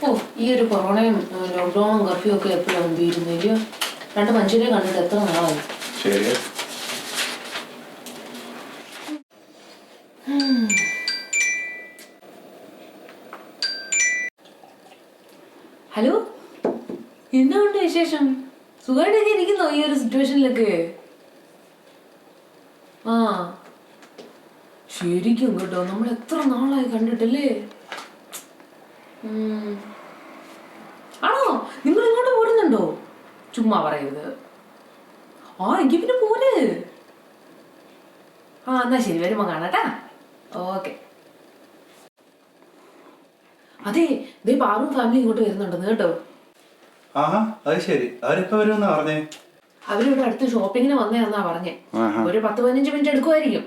ഓ, ഈ ഒരു കൊറോണയും ലോക്ക്ഡൌണും കർഫ്യൂ ഒക്കെ എപ്പോഴാണ് തീരുന്നില്ല? 2 മനുഷ്യരെ കണ്ടിട്ട് എത്ര നാളായി. ശരി. ഹലോ, എന്തുകൊണ്ട് വിശേഷം? സുഖമായിട്ടൊക്കെ ഇരിക്കുന്നോ ഈ ഒരു സിറ്റുവേഷനിലൊക്കെ? ആ, ശരിക്കും കേട്ടോ, നമ്മൾ എത്ര നാളായി കണ്ടിട്ടല്ലേ? ആണോ, നിങ്ങൾ ഇങ്ങോട്ട് പോരുന്നുണ്ടോ? ചുമ്മാ പറയരുത്. ആ, എങ്കിൽ പിന്നെ പോര്. ആ, എന്നാ ശരി, വരുമ്പോ കാണാട്ടാ. ഓക്കെ. അതെ, ദേ പാറും ഫാമിലി ഇങ്ങോട്ട് വരുന്നുണ്ടെന്ന് കേട്ടോ. ആഹാ, അത് ശരി. അവരിപ്പോ വരുമെന്നാ പറഞ്ഞേ? അവരിവിടെ അടുത്ത് ഷോപ്പിങ്ങിന് വന്നേന്നാ പറഞ്ഞേ. ഒരു 10-15 മിനിറ്റ് എടുക്കുമായിരിക്കും.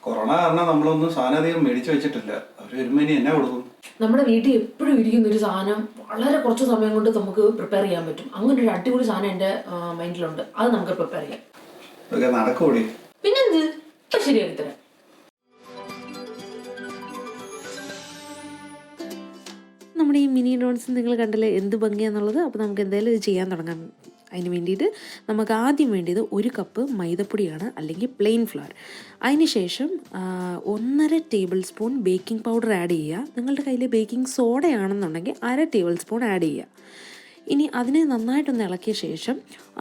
കൊറോണ കാരണം നമ്മളൊന്നും സാധനം അധികം മേടിച്ചു വെച്ചിട്ടില്ല. അവര് വരുമ്പോ ഇനി എന്നാ കൊടുക്കും? നമ്മുടെ വീട്ടിൽ എപ്പോഴും ഇരിക്കുന്ന ഒരു സാധനം വളരെ കുറച്ച് സമയം കൊണ്ട് നമുക്ക് പ്രിപ്പയർ ചെയ്യാൻ പറ്റും. അങ്ങനെ ഒരു അടിപൊളി സാധനം എന്റെ മൈൻഡിലുണ്ട്. അത് നമുക്ക് പ്രിപ്പയർ ചെയ്യാം. ഇതൊക്കെ നടക്കൂടി? പിന്നെന്ത്, ശരിയാക്കി തരാം. നമ്മുടെ ഈ മിനി ഡോൺസ് നിങ്ങൾ കണ്ടല്ലേ എന്ത് ഭംഗിയാന്നുള്ളത്. അപ്പോൾ നമുക്ക് എന്തായാലും ഇത് ചെയ്യാൻ തുടങ്ങാം. അതിന് വേണ്ടിയിട്ട് നമുക്ക് ആദ്യം വേണ്ടിയത് 1 കപ്പ് മൈദപ്പൊടിയാണ്, അല്ലെങ്കിൽ പ്ലെയിൻ ഫ്ലവർ. അതിന് ശേഷം 1.5 table spoon baking powder add ചെയ്യുക. നിങ്ങളുടെ കയ്യിൽ ബേക്കിംഗ് സോഡയാണെന്നുണ്ടെങ്കിൽ 1/2 ടേബിൾ സ്പൂൺ ആഡ് ചെയ്യുക. ഇനി അതിനെ നന്നായിട്ടൊന്ന് ഇളക്കിയ ശേഷം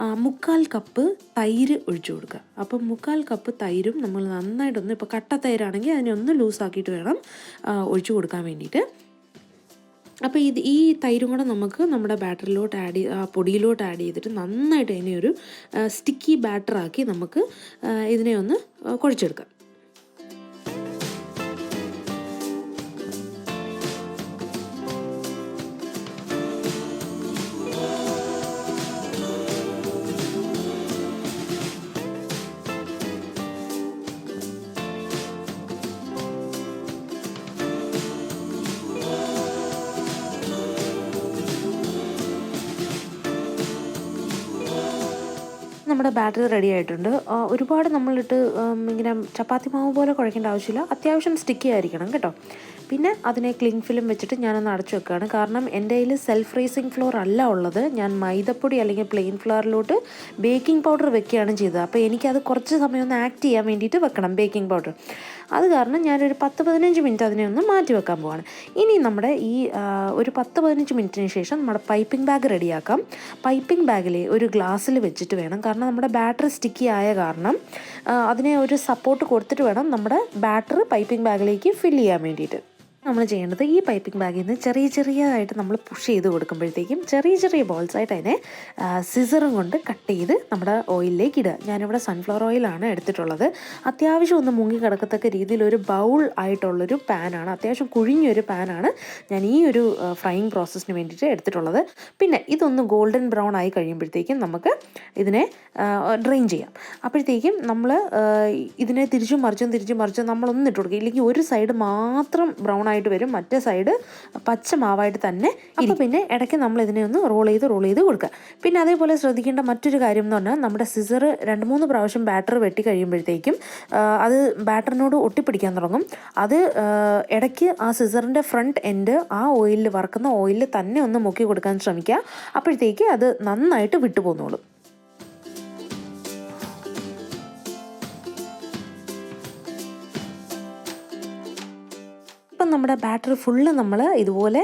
1/4 കപ്പ് തൈര് ഒഴിച്ചു കൊടുക്കുക. അപ്പം 1/4 കപ്പ് തൈരും നമ്മൾ നന്നായിട്ടൊന്ന്, ഇപ്പോൾ കട്ട തൈരാണെങ്കിൽ അതിനെ ഒന്ന് ലൂസാക്കിയിട്ട് വേണം ഒഴിച്ചു കൊടുക്കാൻ വേണ്ടിയിട്ട്. അപ്പോൾ ഈ തൈരും കൂടെ നമുക്ക് നമ്മുടെ ബാറ്ററിലോട്ട് പൊടിയിലോട്ട് ആഡ് ചെയ്തിട്ട് നന്നായിട്ട് അതിനെ ഒരു സ്റ്റിക്കി ബാറ്ററാക്കി നമുക്ക് ഇതിനെ ഒന്ന് കുഴച്ചെടുക്കാം. നമ്മുടെ ബാറ്ററി റെഡി ആയിട്ടുണ്ട്. ഒരുപാട് നമ്മളിട്ട് ഇങ്ങനെ ചപ്പാത്തി മാവ് പോലെ കുഴക്കേണ്ട ആവശ്യമില്ല. അത്യാവശ്യം സ്റ്റിക്കി ആയിരിക്കണം കേട്ടോ. പിന്നെ അതിനെ ക്ലിങ് ഫിലിം വെച്ചിട്ട് ഞാനൊന്ന് അടച്ചു വെക്കുകയാണ്. കാരണം എൻ്റെ കയ്യിൽ സെൽഫ് റൈസിങ് ഫ്ലോർ അല്ല ഉള്ളത്. ഞാൻ മൈദപ്പൊടി അല്ലെങ്കിൽ പ്ലെയിൻ ഫ്ലവറിലോട്ട് ബേക്കിംഗ് പൗഡർ വെക്കുകയാണ് ചെയ്തത്. അപ്പോൾ എനിക്കത് കുറച്ച് സമയം ഒന്ന് ആക്ട് ചെയ്യാൻ വേണ്ടിയിട്ട് വെക്കണം ബേക്കിംഗ് പൗഡർ. അത് കാരണം ഞാനൊരു 10-15 മിനിറ്റ് അതിനെ ഒന്ന് മാറ്റി വെക്കാൻ പോവാണ്. ഇനി നമ്മുടെ ഈ ഒരു 10-15 മിനിറ്റിന് ശേഷം നമ്മുടെ പൈപ്പിംഗ് ബാഗ് റെഡിയാക്കാം. പൈപ്പിംഗ് ബാഗിൽ ഒരു ഗ്ലാസ്സിൽ വെച്ചിട്ട് വേണം, കാരണം നമ്മുടെ ബാറ്ററി സ്റ്റിക്കി ആയ കാരണം അതിനെ ഒരു സപ്പോർട്ട് കൊടുത്തിട്ട് വേണം നമ്മുടെ ബാറ്ററി പൈപ്പിംഗ് ബാഗിലേക്ക് ഫില്ല് ചെയ്യാൻ വേണ്ടിയിട്ട്. നമ്മൾ ചെയ്യേണ്ടത് ഈ പൈപ്പിംഗ് ബാഗിൽ നിന്ന് ചെറിയതായിട്ട് നമ്മൾ പുഷ് ചെയ്ത് കൊടുക്കുമ്പോഴത്തേക്കും ചെറിയ ബോൾസായിട്ട് അതിനെ സിസറും കൊണ്ട് കട്ട് ചെയ്ത് നമ്മുടെ ഓയിലിലേക്ക് ഇടുക. ഞാനിവിടെ സൺഫ്ലവർ ഓയിലാണ് എടുത്തിട്ടുള്ളത്. അത്യാവശ്യം ഒന്ന് മുങ്ങി കിടക്കത്തക്ക രീതിയിൽ ഒരു ബൗൾ ആയിട്ടുള്ളൊരു പാനാണ്, അത്യാവശ്യം കുഴിഞ്ഞൊരു പാനാണ് ഞാൻ ഈ ഒരു ഫ്രൈയിങ് പ്രോസസ്സിന് വേണ്ടിയിട്ട് എടുത്തിട്ടുള്ളത്. പിന്നെ ഇതൊന്ന് ഗോൾഡൻ ബ്രൗൺ ആയി കഴിയുമ്പോഴത്തേക്കും നമുക്ക് ഇതിനെ ഡ്രെയിൻ ചെയ്യാം. അപ്പോഴത്തേക്കും നമ്മൾ ഇതിനെ തിരിച്ചും മറിച്ചും നമ്മളൊന്നും ഇട്ട് കൊടുക്കുക. ഇല്ലെങ്കിൽ ഒരു സൈഡ് മാത്രം ബ്രൗൺ ആയിട്ട് വരും, മറ്റേ സൈഡ് പച്ച മാവായിട്ട് തന്നെ. അപ്പോൾ പിന്നെ ഇടയ്ക്ക് നമ്മൾ ഇതിനെ ഒന്ന് റോൾ ചെയ്ത് കൊടുക്കുക. പിന്നെ അതേപോലെ ശ്രദ്ധിക്കേണ്ട മറ്റൊരു കാര്യം എന്ന് പറഞ്ഞാൽ നമ്മുടെ സിസർ 2-3 പ്രാവശ്യം ബാറ്റർ വെട്ടി കഴിയുമ്പോഴത്തേക്കും അത് ബാറ്ററിനോട് ഒട്ടിപ്പിടിക്കാൻ തുടങ്ങും. അത് ഇടയ്ക്ക് ആ സിസറിൻ്റെ ഫ്രണ്ട് എൻഡ് ആ ഓയിലിൽ വറക്കുന്ന ഓയിലിൽ തന്നെ ഒന്ന് മുക്കി കൊടുക്കാൻ ശ്രമിക്കുക. അപ്പോഴത്തേക്ക് അത് നന്നായിട്ട് വിട്ടുപോന്നോളും. ഇപ്പം നമ്മുടെ ബാറ്ററി ഫുള്ള് നമ്മൾ ഇതുപോലെ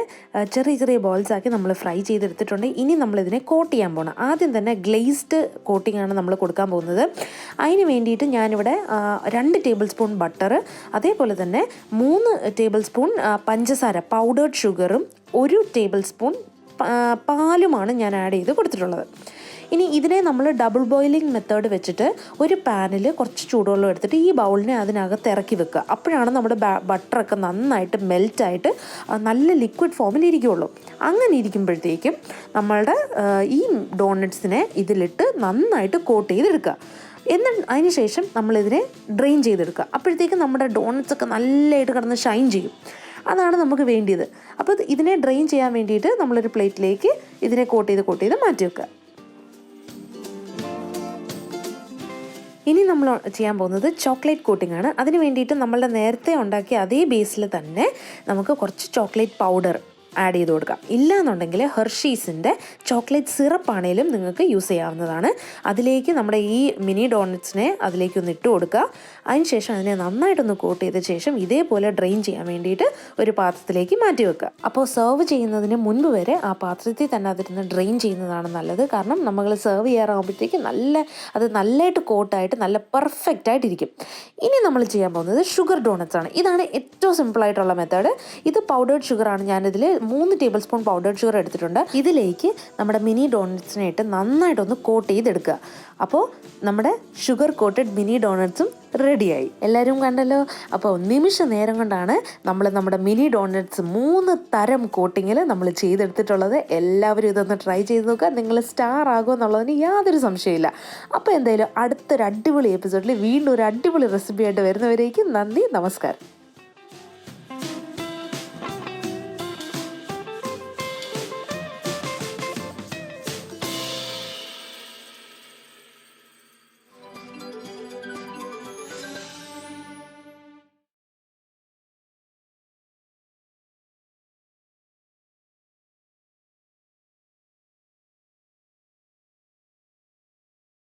ചെറിയ ബോൾസാക്കി നമ്മൾ ഫ്രൈ ചെയ്തെടുത്തിട്ടുണ്ട്. ഇനി നമ്മളിതിനെ കോട്ട് ചെയ്യാൻ പോകണം. ആദ്യം തന്നെ ഗ്ലേസ്ഡ് കോട്ടിംഗ് നമ്മൾ കൊടുക്കാൻ പോകുന്നത്. അതിന് വേണ്ടിയിട്ട് ഞാനിവിടെ 2 ടേബിൾ സ്പൂൺ ബട്ടർ, അതേപോലെ തന്നെ 3 ടേബിൾ സ്പൂൺ പഞ്ചസാര പൗഡേർഡ് ഷുഗറും 1 ടേബിൾ സ്പൂൺ പാലുമാണ് ഞാൻ ആഡ് ചെയ്ത് കൊടുത്തിട്ടുള്ളത്. ഇനി ഇതിനെ നമ്മൾ ഡബിൾ ബോയിലിംഗ് മെത്തേഡ് വെച്ചിട്ട് ഒരു പാനിൽ കുറച്ച് ചൂടുവെള്ളം എടുത്തിട്ട് ഈ ബൗളിനെ അതിനകത്ത് ഇറക്കി വെക്കുക. അപ്പോഴാണ് നമ്മുടെ ബട്ടറൊക്കെ നന്നായിട്ട് മെൽറ്റായിട്ട് നല്ല ലിക്വിഡ് ഫോമിൽ ഇരിക്കുകയുള്ളൂ. അങ്ങനെ ഇരിക്കുമ്പോഴത്തേക്കും നമ്മളുടെ ഈ ഡോണറ്റ്സിനെ ഇതിലിട്ട് നന്നായിട്ട് കോട്ട് ചെയ്തെടുക്കുക. അതിന് ശേഷം നമ്മളിതിനെ ഡ്രെയിൻ ചെയ്തെടുക്കുക. അപ്പോഴത്തേക്കും നമ്മുടെ ഡോണറ്റ്സൊക്കെ നല്ലതായിട്ട് കിടന്ന് ഷൈൻ ചെയ്യും. അതാണ് നമുക്ക് വേണ്ടിയത്. അപ്പോൾ ഇതിനെ ഡ്രെയിൻ ചെയ്യാൻ വേണ്ടിയിട്ട് നമ്മളൊരു പ്ലേറ്റിലേക്ക് ഇതിനെ കോട്ട് ചെയ്ത് മാറ്റി വെക്കുക. ഇനി നമ്മൾ ചെയ്യാൻ പോകുന്നത് ചോക്ലേറ്റ് കോട്ടിംഗ് ആണ്. അതിന് വേണ്ടിയിട്ട് നമ്മളുടെ നേരത്തെ ഉണ്ടാക്കിയ അതേ ബേസിൽ തന്നെ നമുക്ക് കുറച്ച് ചോക്ലേറ്റ് പൗഡർ ആഡ് ചെയ്ത് കൊടുക്കാം. ഇല്ലാന്നുണ്ടെങ്കിൽ ഹെർഷീസിൻ്റെ ചോക്ലേറ്റ് സിറപ്പാണേലും നിങ്ങൾക്ക് യൂസ് ചെയ്യാവുന്നതാണ്. അതിലേക്ക് നമ്മുടെ ഈ മിനി ഡോണറ്റ്സിനെ അതിലേക്കൊന്ന് ഇട്ട് കൊടുക്കുക. അതിനുശേഷം അതിനെ നന്നായിട്ടൊന്ന് കോട്ട് ചെയ്ത ശേഷം ഇതേപോലെ ഡ്രെയിൻ ചെയ്യാൻ വേണ്ടിയിട്ട് ഒരു പാത്രത്തിലേക്ക് മാറ്റി വെക്കുക. അപ്പോൾ സെർവ് ചെയ്യുന്നതിന് മുൻപ് വരെ ആ പാത്രത്തിൽ തന്നെ അതിരുന്ന് ഡ്രെയിൻ ചെയ്യുന്നതാണ് നല്ലത്. കാരണം നമ്മൾ സെർവ് ചെയ്യാറാകുമ്പോഴത്തേക്ക് അത് നല്ലതായിട്ട് കോട്ടായിട്ട് നല്ല പെർഫെക്റ്റ് ആയിട്ടിരിക്കും. ഇനി നമ്മൾ ചെയ്യാൻ പോകുന്നത് ഷുഗർ ഡോണറ്റ്സ് ആണ്. ഇതാണ് ഏറ്റവും സിമ്പിളായിട്ടുള്ള മെത്തേഡ്. ഇത് പൗഡേർഡ് ഷുഗറാണ്. ഞാനിതിൽ 3 ടേബിൾ സ്പൂൺ പൗഡേർഡ് ഷുഗർ എടുത്തിട്ടുണ്ട്. ഇതിലേക്ക് നമ്മുടെ മിനി ഡോണറ്റ്സിനെ ഇട്ട് നന്നായിട്ടൊന്ന് കോട്ട് ചെയ്തെടുക്കുക. അപ്പോൾ നമ്മുടെ ഷുഗർ കോട്ടഡ് മിനി ഡോണറ്റ്സും റെഡിയായി. എല്ലാവരും കണ്ടല്ലോ. അപ്പോൾ നിമിഷ നേരം കൊണ്ടാണ് നമ്മുടെ മിനി ഡോണറ്റ്സ് 3 തരം കോട്ടിങ്ങിൽ നമ്മൾ ചെയ്തെടുത്തിട്ടുള്ളത്. എല്ലാവരും ഇതൊന്ന് ട്രൈ ചെയ്ത് നോക്കുക. നിങ്ങൾ സ്റ്റാർ ആകുമെന്നുള്ളതിന് യാതൊരു സംശയമില്ല. അപ്പോൾ എന്തായാലും അടുത്തൊരു അടിപൊളി എപ്പിസോഡിൽ വീണ്ടും ഒരു അടിപൊളി റെസിപ്പി ആയിട്ട് വരുന്നവരേക്കും നന്ദി, നമസ്കാരം.